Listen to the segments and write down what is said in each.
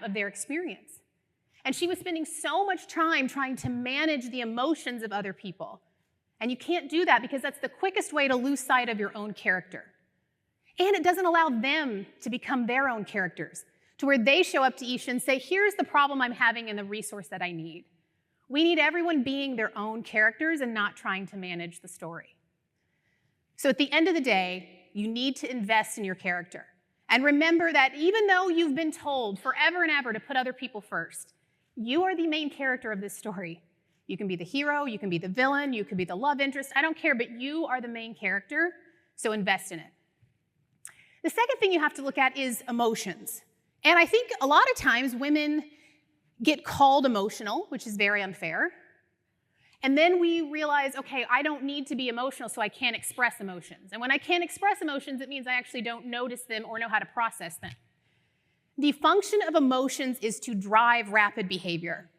of their experience. And she was spending so much time trying to manage the emotions of other people. And you can't do that because that's the quickest way to lose sight of your own character. And it doesn't allow them to become their own characters, to where they show up to Isha and say, here's the problem I'm having and the resource that I need. We need everyone being their own characters and not trying to manage the story. So at the end of the day, you need to invest in your character. And remember that even though you've been told forever and ever to put other people first, you are the main character of this story. You can be the hero, you can be the villain, you can be the love interest, I don't care, but you are the main character, so invest in it. The second thing you have to look at is emotions. And I think a lot of times women get called emotional, which is very unfair. And then we realize, okay, I don't need to be emotional, so I can't express emotions. And when I can't express emotions, it means I actually don't notice them or know how to process them. The function of emotions is to drive rapid behavior.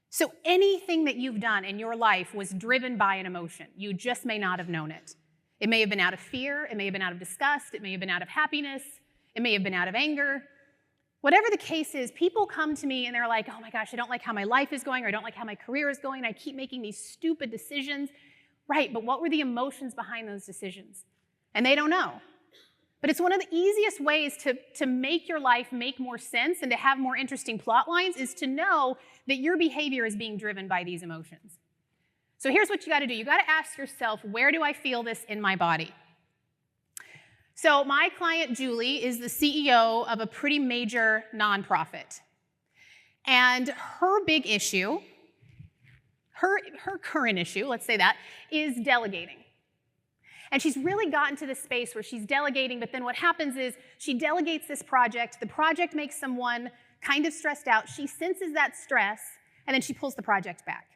So anything that you've done in your life was driven by an emotion. You just may not have known it. It may have been out of fear, it may have been out of disgust, it may have been out of happiness, it may have been out of anger. Whatever the case is, people come to me and they're like, oh my gosh, I don't like how my life is going, or I don't like how my career is going, I keep making these stupid decisions. Right, but what were the emotions behind those decisions? And they don't know. But it's one of the easiest ways to make your life make more sense and to have more interesting plot lines is to know that your behavior is being driven by these emotions. So here's what you got to do. You got to ask yourself, where do I feel this in my body? So my client, Julie, is the CEO of a pretty major nonprofit. And her big issue, her current issue, let's say that, is delegating. And she's really gotten to this space where she's delegating, but then what happens is she delegates this project, the project makes someone kind of stressed out, she senses that stress, and then she pulls the project back.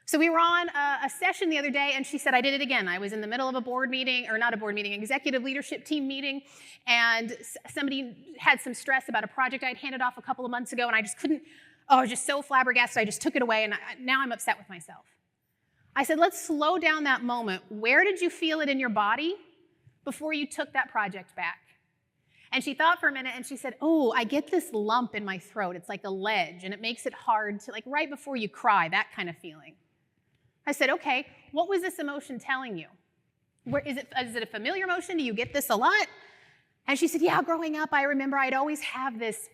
So we were on a session the other day, and she said, I did it again. I was in the middle of a board meeting, or not a board meeting, executive leadership team meeting, and somebody had some stress about a project I'd handed off a couple of months ago, and I just couldn't, I was just so flabbergasted, I just took it away, and now I'm upset with myself. I said, let's slow down that moment. Where did you feel it in your body before you took that project back? And she thought for a minute, and she said, oh, I get this lump in my throat. It's like a ledge, and it makes it hard to, like right before you cry, that kind of feeling. I said, okay, what was this emotion telling you? Is it a familiar emotion? Do you get this a lot? And she said, yeah, growing up, I remember I'd always have this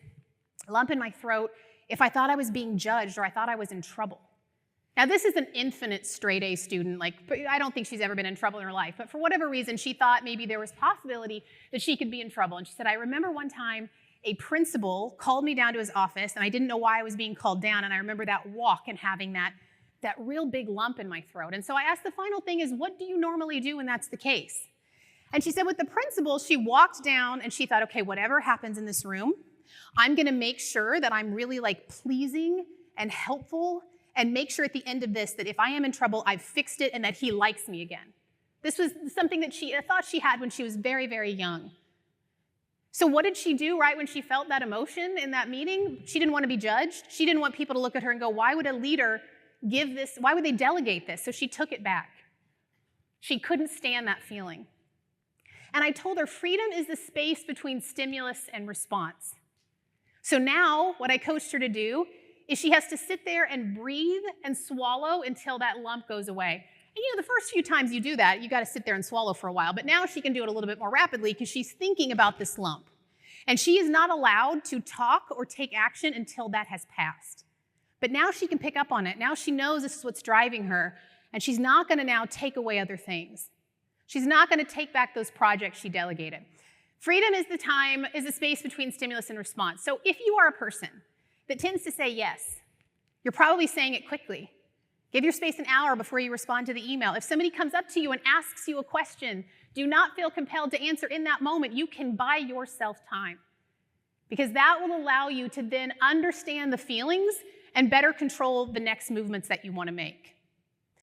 lump in my throat if I thought I was being judged or I thought I was in trouble. Now, this is an infinite straight-A student. Like, I don't think she's ever been in trouble in her life. But for whatever reason, she thought maybe there was possibility that she could be in trouble. And she said, I remember one time a principal called me down to his office, and I didn't know why I was being called down. And I remember that walk and having that real big lump in my throat. And so I asked the final thing is, what do you normally do when that's the case? And she said with the principal, she walked down and she thought, okay, whatever happens in this room, I'm gonna make sure that I'm really like pleasing and helpful and make sure at the end of this that if I am in trouble, I've fixed it and that he likes me again. This was something that I thought she had when she was very, very young. So what did she do right when she felt that emotion in that meeting? She didn't want to be judged. She didn't want people to look at her and go, why would a leader give this, why would they delegate this? So she took it back. She couldn't stand that feeling. And I told her freedom is the space between stimulus and response. So now what I coached her to do is she has to sit there and breathe and swallow until that lump goes away. And you know, the first few times you do that, you got to sit there and swallow for a while, but now she can do it a little bit more rapidly because she's thinking about this lump. And she is not allowed to talk or take action until that has passed. But now she can pick up on it. Now she knows this is what's driving her, and she's not going to now take away other things. She's not going to take back those projects she delegated. Freedom is the space between stimulus and response. So if you are a person that tends to say yes, you're probably saying it quickly. Give your space an hour before you respond to the email. If somebody comes up to you and asks you a question, do not feel compelled to answer in that moment. You can buy yourself time, because that will allow you to then understand the feelings and better control the next movements that you want to make.